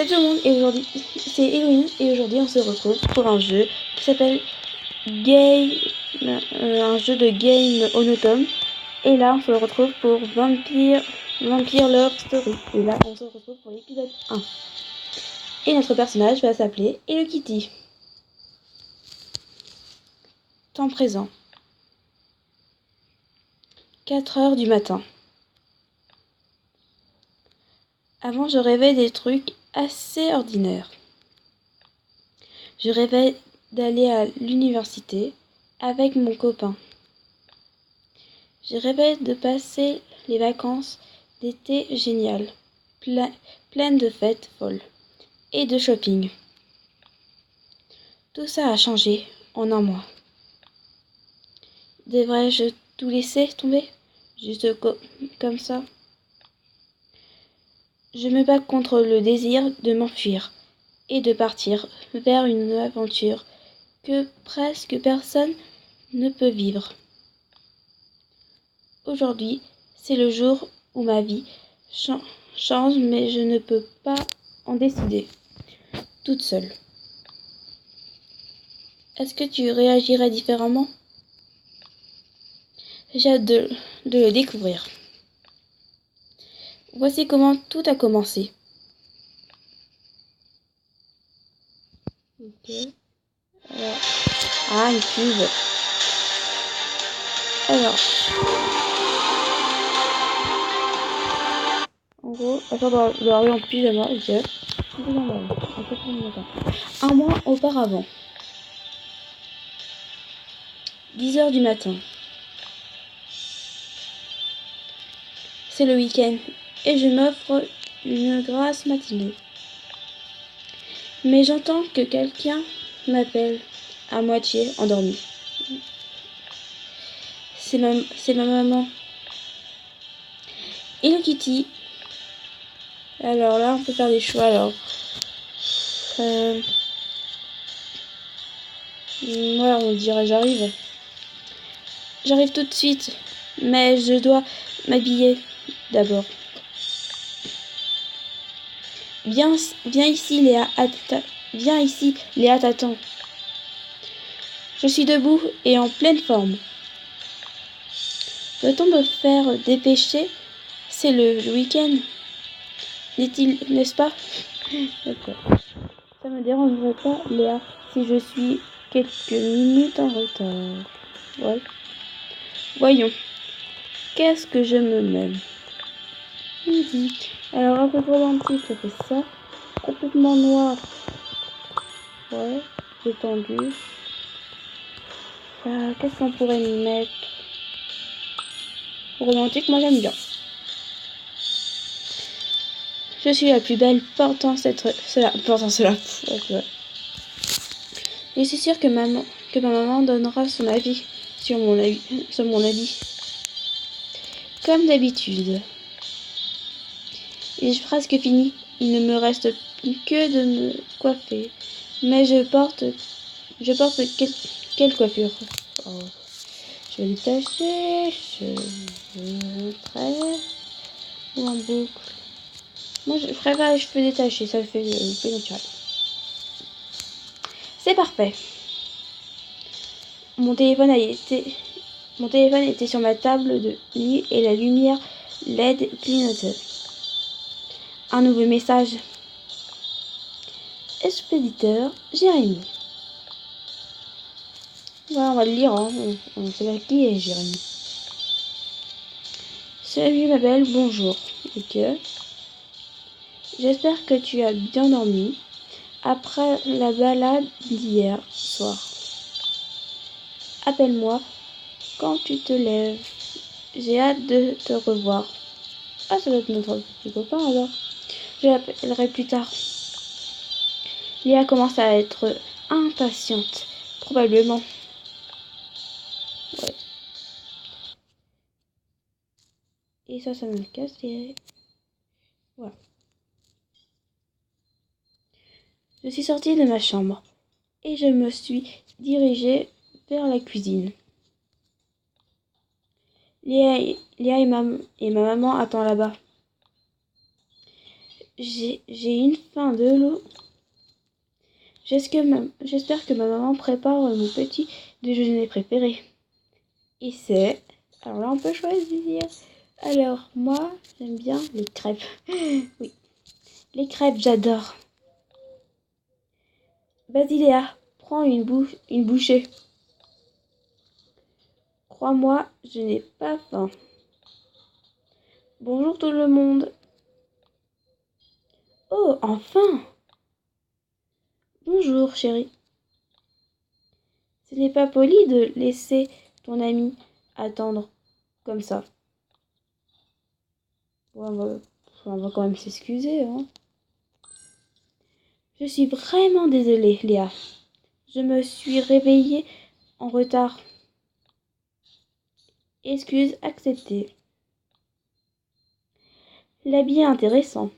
Salut tout le monde, et aujourd'hui, c'est Héloïne, et aujourd'hui on se retrouve pour un jeu qui s'appelle un jeu de game Onotome. Et là on se retrouve pour Vampire Love Story. Et là on se retrouve pour l'épisode 1. Et notre personnage va s'appeler Hello Kitty. Temps présent. 4 heures du matin. Avant je rêvais des trucs assez ordinaires. Je rêvais d'aller à l'université avec mon copain. Je rêvais de passer les vacances d'été géniales, pleines de fêtes folles et de shopping. Tout ça a changé en un mois. Devrais-je tout laisser tomber, juste comme ça? Je me bats contre le désir de m'enfuir et de partir vers une aventure que presque personne ne peut vivre. Aujourd'hui, c'est le jour où ma vie change, mais je ne peux pas en décider toute seule. Est-ce que tu réagirais différemment? J'ai hâte de le découvrir. Voici comment tout a commencé. Ok. Alors. Ah, une pub. Alors. En gros, attends, doit arriver en pyjama, ok. Un mois auparavant. 10 heures du matin. C'est le week-end et je m'offre une grasse matinée. Mais j'entends que quelqu'un m'appelle, à moitié endormie. C'est ma maman. Hello Kitty. Alors là, on peut faire des choix. Alors, moi, on dirait j'arrive. J'arrive tout de suite, mais je dois m'habiller d'abord. Viens ici, Léa. Viens ici, Léa t'attend. Je suis debout et en pleine forme. Doit-on me faire dépêcher? C'est le week-end, n'est-ce pas? D'accord. Ça me dérangerait pas, Léa, si je suis quelques minutes en retard. Ouais. Voyons. Qu'est-ce que je me mets? Alors, un peu romantique, ça fait ça. Complètement noir. Ouais. Détendu. Qu'est-ce qu'on pourrait mettre? Romantique, moi j'aime bien. Je suis la plus belle portant cela. Ouais. Je suis sûre que ma maman donnera son avis sur mon habit. Comme d'habitude. J'ai presque fini. Il ne me reste que de me coiffer. Mais je porte quelle coiffure? Oh. Je vais détacher. Cheveux traits ou en boucle. Moi, je préfère les cheveux détachés. Ça le fait plus naturel. C'est parfait. Mon téléphone était sur ma table de nuit et la lumière LED clignotait. Un nouveau message. Expéditeur Jérémy. Voilà, on va le lire. On sait pas qui est Jérémy. Salut ma belle, bonjour. Ok. J'espère que tu as bien dormi après la balade d'hier soir. Appelle-moi quand tu te lèves. J'ai hâte de te revoir. Ah, ça doit être notre petit copain alors. Je l'appellerai plus tard. Léa commence à être impatiente. Probablement. Ouais. Et ça me casse et... Voilà. Je suis sortie de ma chambre et je me suis dirigée vers la cuisine. Léa et ma maman attendent là-bas. J'ai une faim de l'eau. J'espère que ma maman prépare mon petit déjeuner préféré. Et c'est... Alors là, on peut choisir. Alors, moi, j'aime bien les crêpes. Oui, les crêpes, j'adore. Vas-y, Léa, prends une bouchée. Crois-moi, je n'ai pas faim. Bonjour tout le monde. Oh, enfin! Bonjour, chérie. Ce n'est pas poli de laisser ton ami attendre comme ça. Bon, on va quand même s'excuser, hein. Je suis vraiment désolée, Léa. Je me suis réveillée en retard. Excuse acceptée. L'habit est intéressant.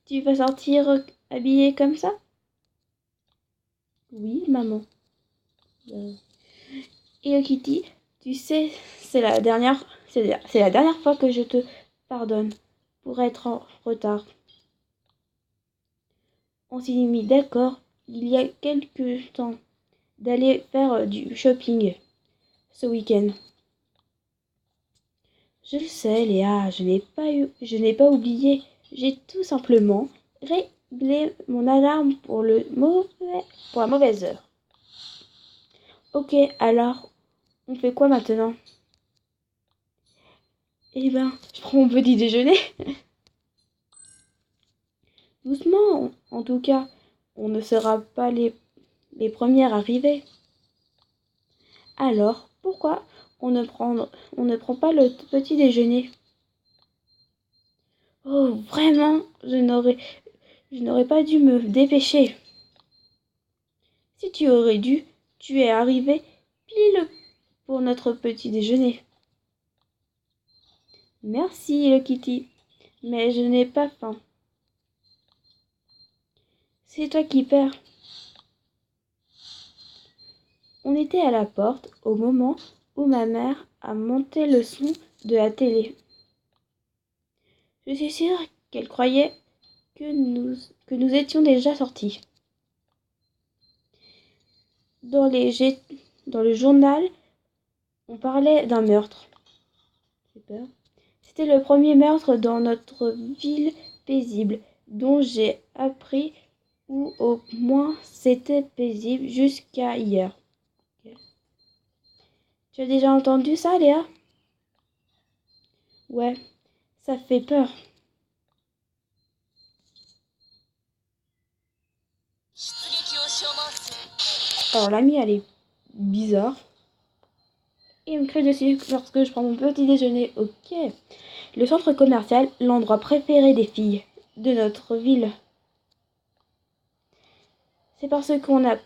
Tu vas sortir habillée comme ça? Oui, maman. Et Kitty, tu sais, c'est la dernière fois que je te pardonne pour être en retard. On s'est mis d'accord il y a quelques temps d'aller faire du shopping ce week-end. Je le sais, Léa, je n'ai pas oublié. J'ai tout simplement réglé mon alarme pour pour la mauvaise heure. Ok, alors, on fait quoi maintenant? Eh ben, je prends mon petit déjeuner. Doucement, en tout cas, on ne sera pas les premières arrivées. Alors, pourquoi on ne prend pas le petit déjeuner? Oh, vraiment, je n'aurais pas dû me dépêcher. Si tu aurais dû, tu es arrivé pile pour notre petit déjeuner. Merci, le Kitty, mais je n'ai pas faim. C'est toi qui perds. On était à la porte au moment où ma mère a monté le son de la télé. Je suis sûre qu'elle croyait que nous étions déjà sortis. Dans dans le journal, on parlait d'un meurtre. J'ai peur. C'était le premier meurtre dans notre ville paisible, dont j'ai appris, ou au moins c'était paisible jusqu'à hier. Okay. Tu as déjà entendu ça, Léa? Ouais, ça fait peur. Alors l'amie, elle est bizarre. Et elle me crie dessus lorsque je prends mon petit déjeuner. Ok. Le centre commercial, l'endroit préféré des filles de notre ville. C'est parce qu'on n'a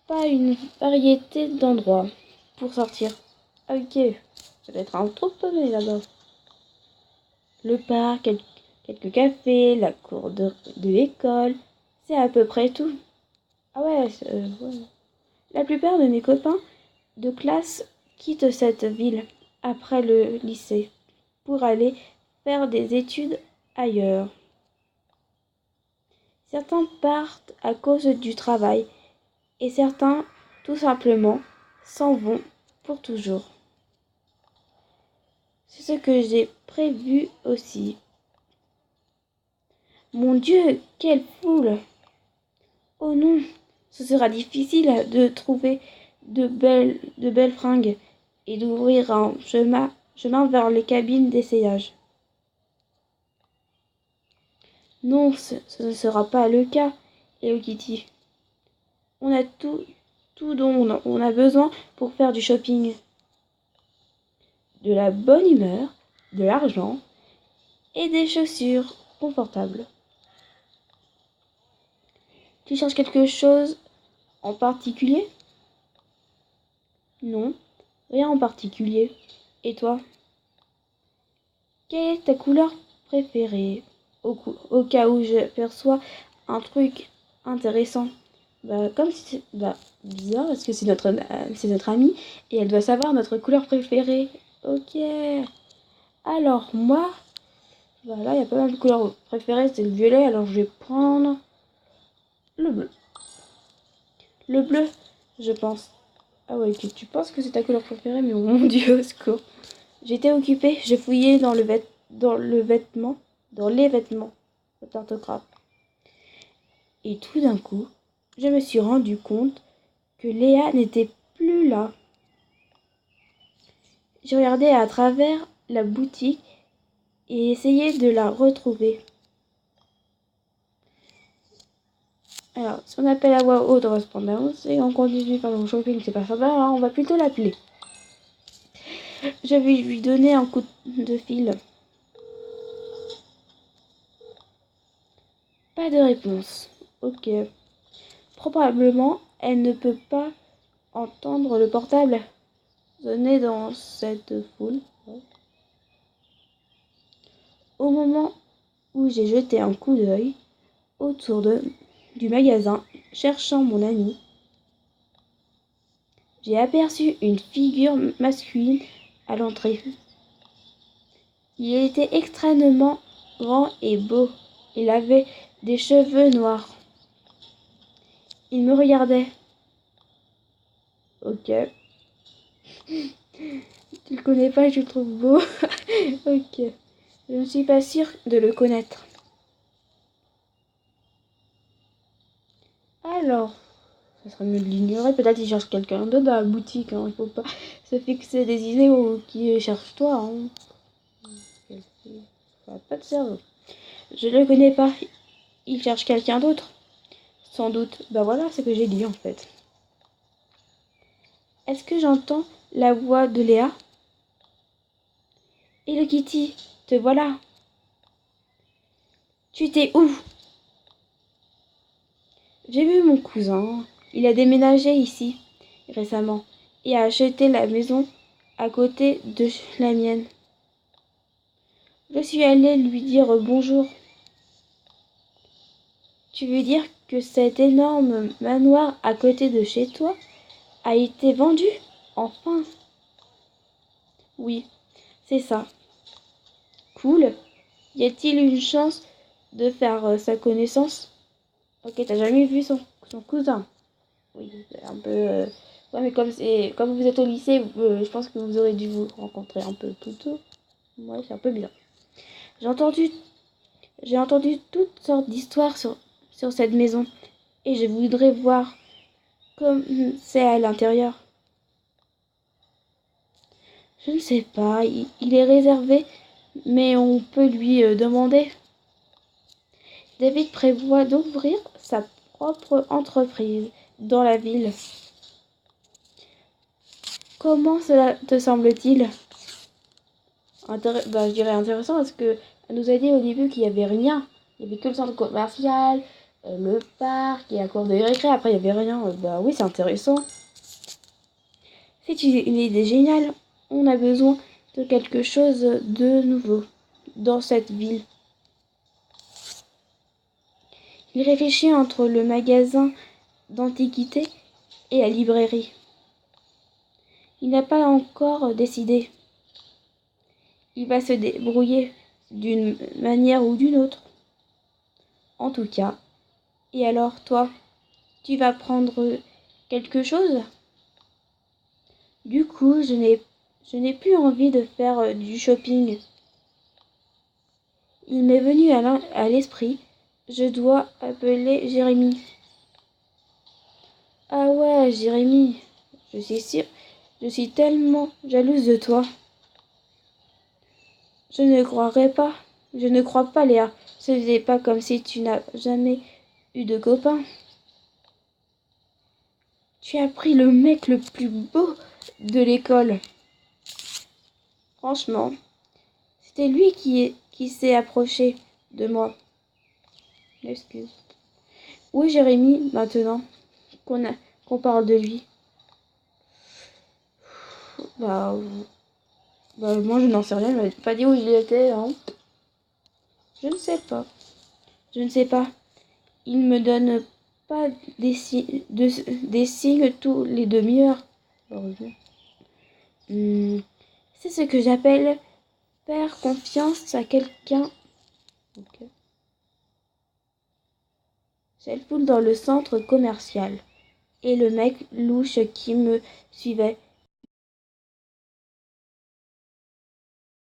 pas une variété d'endroits pour sortir. Ok, ça va être un trop paumé là-bas. Le parc, quelques cafés, la cour de l'école, c'est à peu près tout. Ah ouais, ouais. La plupart de mes copains de classe quittent cette ville après le lycée pour aller faire des études ailleurs. Certains partent à cause du travail et certains, tout simplement, s'en vont pour toujours. C'est ce que j'ai prévu aussi. Mon Dieu, quelle foule! Oh non, ce sera difficile de trouver de belles fringues et d'ouvrir un chemin vers les cabines d'essayage. Non, ce ne sera pas le cas, Hello Kitty. On a tout dont on a besoin pour faire du shopping. De la bonne humeur, de l'argent et des chaussures confortables. Tu cherches quelque chose en particulier? Non, rien en particulier. Et toi? Quelle est ta couleur préférée? Au cas où je perçois un truc intéressant. Bah, comme si bah, bizarre, parce que c'est notre amie et elle doit savoir notre couleur préférée. Ok. Alors, moi, Voilà, il y a pas mal de couleurs préférées, c'est le violet, alors je vais prendre le bleu. Le bleu, je pense. Ah ouais, tu penses que c'est ta couleur préférée, mais oh mon dieu, au secours. J'étais occupée, j'ai fouillé dans les vêtements d'orthographe. Et tout d'un coup, je me suis rendu compte que Léa n'était plus là. J'ai regardé à travers la boutique et essayé de la retrouver. Alors, si on appelle à voix haute correspondance et on continue par le shopping, c'est pas sympa, alors on va plutôt l'appeler. Je vais lui donner un coup de fil. Pas de réponse. Ok. Probablement, elle ne peut pas entendre le portable sonner dans cette foule. Au moment où j'ai jeté un coup d'œil autour du magasin, cherchant mon ami, j'ai aperçu une figure masculine à l'entrée. Il était extrêmement grand et beau. Il avait des cheveux noirs. Il me regardait. Ok. Tu le connais pas, je le trouve beau. Ok. Je ne suis pas sûre de le connaître. Alors, ça serait mieux de l'ignorer. Peut-être qu'il cherche quelqu'un d'autre dans la boutique. Hein. Il faut pas se fixer des idées qui cherchent toi. Hein. Ça n'a pas de cerveau. Je le connais pas. Il cherche quelqu'un d'autre. Sans doute. Bah voilà ce que j'ai dit en fait. Est-ce que j'entends la voix de Léa? Hello Kitty, te voilà. Tu t'es où? J'ai vu mon cousin. Il a déménagé ici récemment et a acheté la maison à côté de la mienne. Je suis allée lui dire bonjour. Tu veux dire que cet énorme manoir à côté de chez toi a été vendu? Enfin. Oui, c'est ça. Cool. Y a-t-il une chance de faire sa connaissance? Ok, t'as jamais vu son cousin? Oui, c'est un peu. Ouais, mais comme vous êtes au lycée, je pense que vous aurez dû vous rencontrer un peu plus tôt. Ouais, c'est un peu bien. J'ai entendu, j'ai entendu toutes sortes d'histoires sur cette maison et je voudrais voir comme c'est à l'intérieur. Je ne sais pas, il est réservé, mais on peut lui demander. David prévoit d'ouvrir sa propre entreprise dans la ville. Comment cela te semble-t-il? Bah, je dirais intéressant parce que elle nous a dit au début qu'il n'y avait rien. Il n'y avait que le centre commercial, le parc et la cour de récré. Après, il n'y avait rien. Bah oui, c'est intéressant. C'est une idée géniale. On a besoin de quelque chose de nouveau dans cette ville. Il réfléchit entre le magasin d'antiquités et la librairie. Il n'a pas encore décidé. Il va se débrouiller d'une manière ou d'une autre. En tout cas. Et alors, toi, tu vas prendre quelque chose? Du coup, je n'ai plus envie de faire du shopping. Il m'est venu à l'esprit, je dois appeler Jérémy. Ah ouais, Jérémy, je suis sûre, je suis tellement jalouse de toi. Je ne crois pas, Léa. Ce n'est pas comme si tu n'as jamais eu de copain. Tu as pris le mec le plus beau de l'école. Franchement, c'était lui qui s'est approché de moi. Excuse. Où est Jérémy maintenant qu'on parle de lui? Bah, moi je n'en sais rien, il m'a pas dit où il était, hein. Je ne sais pas. Je ne sais pas. Il me donne pas des signes tous les demi-heures. Heureusement. C'est ce que j'appelle faire confiance à quelqu'un Ok. J'elle foule dans le centre commercial. Et le mec louche qui me suivait